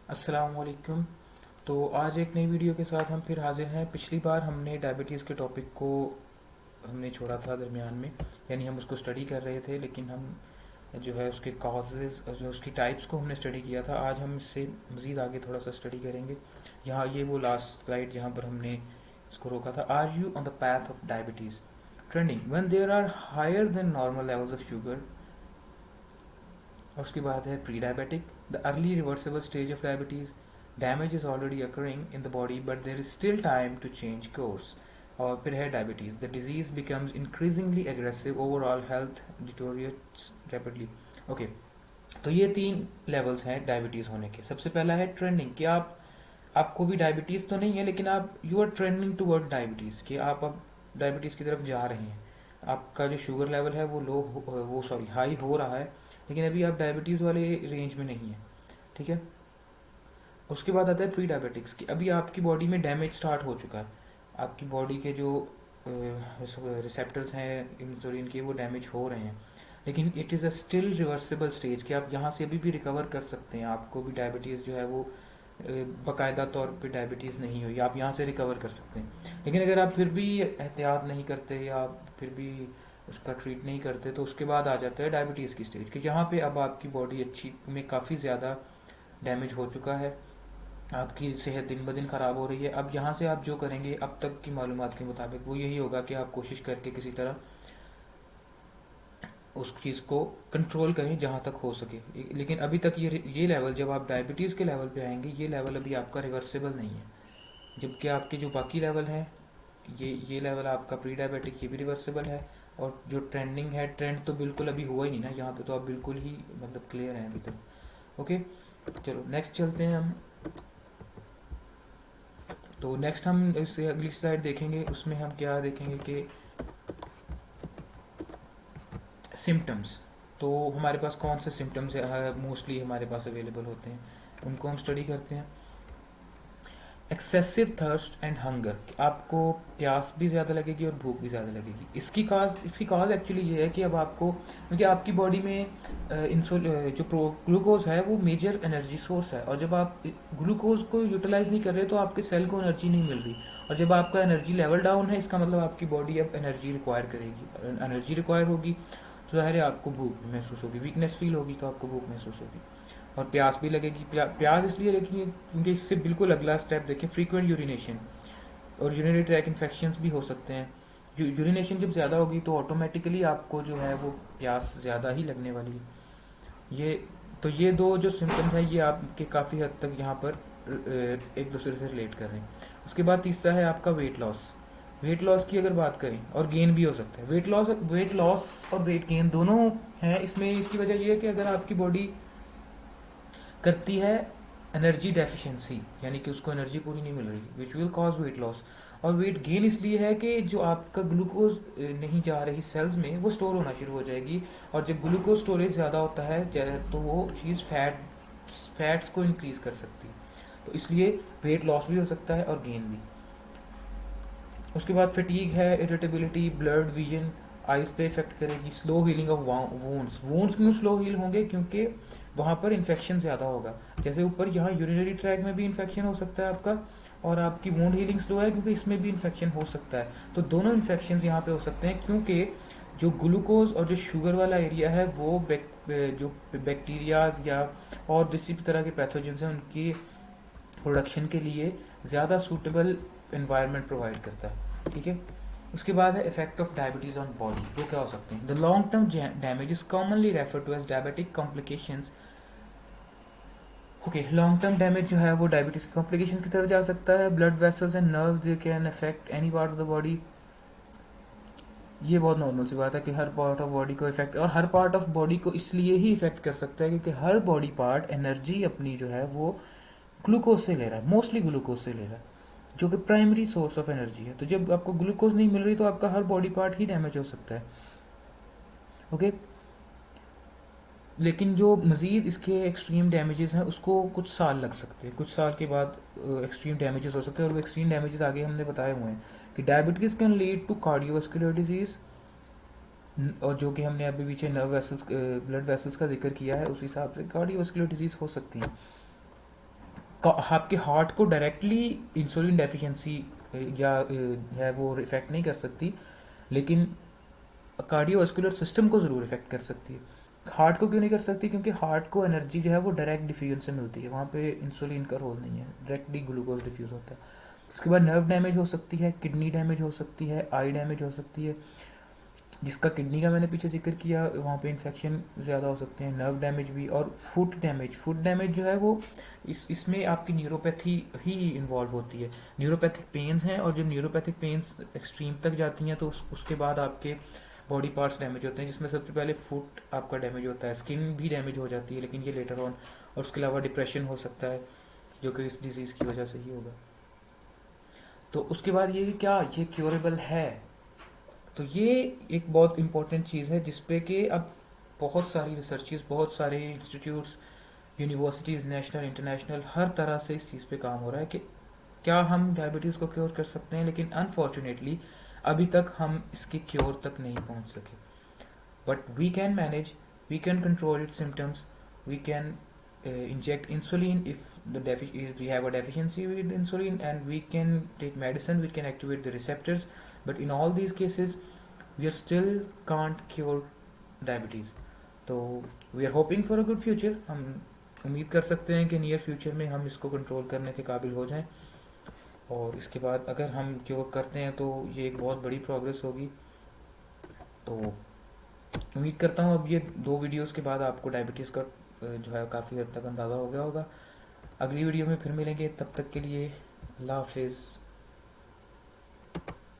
अस्सलाम वालेकुम। तो आज एक नई वीडियो के साथ हम फिर हाजिर हैं। पिछली बार हमने डायबिटीज़ के टॉपिक को हमने छोड़ा था दरमियान में, यानी हम उसको स्टडी कर रहे थे, लेकिन हम जो है उसके कॉजेज़ और जो उसकी टाइप्स को हमने स्टडी किया था। आज हम इससे मज़ीद आगे थोड़ा सा स्टडी करेंगे। यहाँ ये वो लास्ट स्लाइड जहाँ पर हमने इसको रोका था। Are you on the path of diabetes trending when there are higher than normal levels of sugar. और उसके बाद है prediabetic, the early reversible stage of diabetes, damage is already occurring in the body but there is still time to change course. और फिर है diabetes, the disease becomes increasingly aggressive, overall health deteriorates rapidly. Okay, तो ये 3 levels हैं diabetes होने के। सबसे पहला है ट्रेंडिंग, कि आपको भी डायबिटीज़ तो नहीं है, लेकिन आप you are trending toward diabetes, कि आप अब डायबिटीज़ की तरफ जा रहे हैं। आपका जो शुगर लेवल है वो हाई हो रहा है, लेकिन अभी आप डायबिटीज़ वाले रेंज में नहीं है। ठीक है। उसके बाद आता है प्री डायबिटिक्स, कि अभी आपकी बॉडी में डैमेज स्टार्ट हो चुका है। आपकी बॉडी के जो रिसेप्टर्स हैं इंसुलिन के, वो डैमेज हो रहे हैं, लेकिन it is a still reversible stage, कि आप यहाँ से अभी भी रिकवर कर सकते हैं। आपको भी डायबिटीज़ जो है वो बाकायदा तौर पे डायबिटीज़ नहीं हुई, आप यहाँ से रिकवर कर सकते हैं। लेकिन अगर आप फिर भी एहतियात नहीं करते या आप फिर भी उसका ट्रीट नहीं करते, तो उसके बाद आ जाता है डायबिटीज़ की स्टेज, कि जहाँ पे अब आपकी बॉडी अच्छी में काफ़ी ज़्यादा डैमेज हो चुका है, आपकी सेहत दिन ब दिन ख़राब हो रही है। अब यहाँ से आप जो करेंगे अब तक की मालूमात के मुताबिक, वो यही होगा कि आप कोशिश करके किसी तरह उस चीज़ को कंट्रोल करें जहाँ तक हो सके। लेकिन अभी तक ये लेवल, जब आप डायबिटीज़ के लेवल पे आएंगे, ये लेवल अभी आपका रिवर्सिबल नहीं है। जबकि आपके जो बाकी लेवल हैं, ये लेवल आपका प्री डायबिटिक, ये भी रिवर्सिबल है। और जो ट्रेंडिंग है, ट्रेंड तो बिल्कुल अभी हुआ ही नहीं ना, यहाँ पे तो आप बिल्कुल ही मतलब क्लियर हैं अभी तक। ओके, चलो नेक्स्ट चलते हैं हम। तो नेक्स्ट हम इससे अगली स्लाइड देखेंगे, उसमें हम क्या देखेंगे कि सिम्टम्स। तो हमारे पास कौन से सिम्टम्स मोस्टली हमारे पास अवेलेबल होते हैं, उनको हम स्टडी करते हैं। एक्सेसिव थर्स्ट एंड हंगर, आपको प्यास भी ज़्यादा लगेगी और भूख भी ज़्यादा लगेगी। इसकी काज एक्चुअली ये है कि अब आपको, क्योंकि आपकी बॉडी में ग्लूकोज है वो मेजर एनर्जी सोर्स है, और जब आप ग्लूकोज को यूटिलाइज नहीं कर रहे तो आपके सेल को एनर्जी नहीं मिल रही। और जब आपका एनर्जी लेवल डाउन है, इसका मतलब आपकी बॉडी अब एनर्जी रिक्वायर करेगी, एनर्जी रिक्वायर होगी तो ज़ाहिर है आपको भूख महसूस होगी, वीकनेस फील होगी तो आपको भूख महसूस होगी, और प्यास भी लगेगी। प्यास इसलिए लगेगी क्योंकि इससे बिल्कुल अगला स्टेप देखें, फ्रीक्वेंट यूरिनेशन और यूरिनरी ट्रैक इन्फेक्शंस भी हो सकते हैं। यूरिनेशन जब ज़्यादा होगी तो ऑटोमेटिकली आपको जो है वो प्यास ज़्यादा ही लगने वाली है। ये दो जो सिम्टम्स हैं, ये आपके काफ़ी हद तक यहाँ पर एक दूसरे से रिलेट कर रहे हैं। उसके बाद तीसरा है आपका वेट लॉस। वेट लॉस की अगर बात करें, और गेन भी हो सकता है। वेट लॉस और वेट गेन दोनों हैं इसमें। इसकी वजह यह है कि अगर आपकी बॉडी करती है एनर्जी डेफिशिएंसी, यानी कि उसको एनर्जी पूरी नहीं मिल रही, which will cause weight loss. और वेट गेन इसलिए है कि जो आपका ग्लूकोज नहीं जा रही सेल्स में, वो स्टोर होना शुरू हो जाएगी, और जब ग्लूकोज स्टोरेज ज़्यादा होता है तो वो चीज़ फैट्स को इंक्रीज कर सकती है। तो इसलिए वेट लॉस भी हो सकता है और गेन भी। उसके बाद फटीग है, इरिटेबिलिटी, ब्लड विजन, आइज पे इफेक्ट करेगी, स्लो हीलिंग ऑफ वोन्स। वोन्स क्यों स्लो हील होंगे? क्योंकि वहाँ पर इन्फेक्शन ज़्यादा होगा। जैसे ऊपर यहाँ यूरिनरी ट्रैक में भी इन्फेक्शन हो सकता है आपका, और आपकी वोंड हीलिंग स्लो है क्योंकि इसमें भी इन्फेक्शन हो सकता है। तो दोनों इन्फेक्शन यहाँ पे हो सकते हैं, क्योंकि जो ग्लूकोज और जो शुगर वाला एरिया है वो जो बैक्टीरियाज या और किसी भी तरह के पैथोजेंस हैं, उनकी प्रोडक्शन के लिए ज़्यादा सूटेबल इन्वायरमेंट प्रोवाइड करता है। ठीक है। उसके बाद है effect of diabetes on body. वो क्या हो सकते हैं? The long term damage is commonly refer to as diabetic complications. Okay, long term damage जो है वो डायबिटीज कॉम्प्लिकेशन की तरफ जा सकता है। Blood vessels and nerves they can affect any part of the body. ये बहुत नॉर्मल सी बात है कि हर पार्ट ऑफ बॉडी को इफेक्ट, और हर पार्ट ऑफ बॉडी को इसलिए ही इफेक्ट कर सकता है क्योंकि हर बॉडी पार्ट एनर्जी अपनी जो है वो ग्लूकोज से ले रहा है, मोस्टली ग्लूकोज से ले रहा है, जो कि प्राइमरी सोर्स ऑफ एनर्जी है। तो जब आपको ग्लूकोज नहीं मिल रही तो आपका हर बॉडी पार्ट ही डैमेज हो सकता है। ओके, लेकिन जो मज़ीद इसके एक्सट्रीम डैमेजेस हैं उसको कुछ साल लग सकते हैं, कुछ साल के बाद एक्सट्रीम डैमेजेस हो सकते हैं, और वो एक्सट्रीम डैमेजेस आगे हमने बताए हुए हैं कि diabetes can lead to cardiovascular disease, और जो कि हमने अभी पीछे नर्व वेसल्स ब्लड वेसल्स का जिक्र किया है, उस हिसाब से कार्डियोवास्कुलर डिजीज़ हो सकती हैं। आपके हार्ट को डायरेक्टली इंसुलिन डेफिशिएंसी या है वो इफ़ेक्ट नहीं कर सकती, लेकिन कार्डियोवास्कुलर सिस्टम को ज़रूर इफ़ेक्ट कर सकती है। हार्ट को क्यों नहीं कर सकती? क्योंकि हार्ट को एनर्जी जो है वो डायरेक्ट डिफ्यूजन से मिलती है, वहाँ पे इंसुलिन का रोल नहीं है, डायरेक्टली ग्लूकोज डिफ्यूज़ होता है। उसके बाद नर्व डैमेज हो सकती है, किडनी डैमेज हो सकती है, आई डैमेज हो सकती है, जिसका किडनी का मैंने पीछे जिक्र किया, वहाँ पे इन्फेक्शन ज़्यादा हो सकते हैं, नर्व डैमेज भी। और फुट डैमेज जो है वो इसमें आपकी न्यूरोपैथी ही इन्वॉल्व होती है। न्यूरोपैथिक पेन्स हैं, और जब न्यूरोपैथिक पेन्स एक्सट्रीम तक जाती हैं तो उसके बाद आपके बॉडी पार्ट्स डैमेज होते हैं, जिसमें सबसे पहले फुट आपका डैमेज होता है, स्किन भी डैमेज हो जाती है, लेकिन ये लेटर ऑन। और उसके अलावा डिप्रेशन हो सकता है, जो कि इस डिज़ीज़ की वजह से ही होगा। तो उसके बाद ये क्या ये क्योरेबल है? तो ये एक बहुत इम्पोर्टेंट चीज़ है जिस पे कि अब बहुत सारी रिसर्चेस, बहुत सारे इंस्टीट्यूट्स, यूनिवर्सिटीज़, नेशनल इंटरनेशनल, हर तरह से इस चीज़ पे काम हो रहा है कि क्या हम डायबिटीज़ को क्योर कर सकते हैं। लेकिन अनफॉर्चुनेटली अभी तक हम इसके क्योर तक नहीं पहुंच सके। But we can manage, we can control its symptoms, we can inject insulin if we have a deficiency with insulin, and we can take medicine, we can activate the receptors. But in all these cases we are still can't cure diabetes. तो we are hoping for a good future. हम उम्मीद कर सकते हैं कि near future में हम इसको कंट्रोल करने के काबिल हो जाएं, और इसके बाद अगर हम क्योर करते हैं तो ये एक बहुत बड़ी प्रोग्रेस होगी। तो उम्मीद करता हूँ अब ये 2 वीडियोस के बाद आपको डायबिटीज़ का जो है काफ़ी हद तक अंदाज़ा हो गया होगा। अगली वीडियो में फिर मिलेंगे, तब तक के लिए अल्लाह हाफिज़।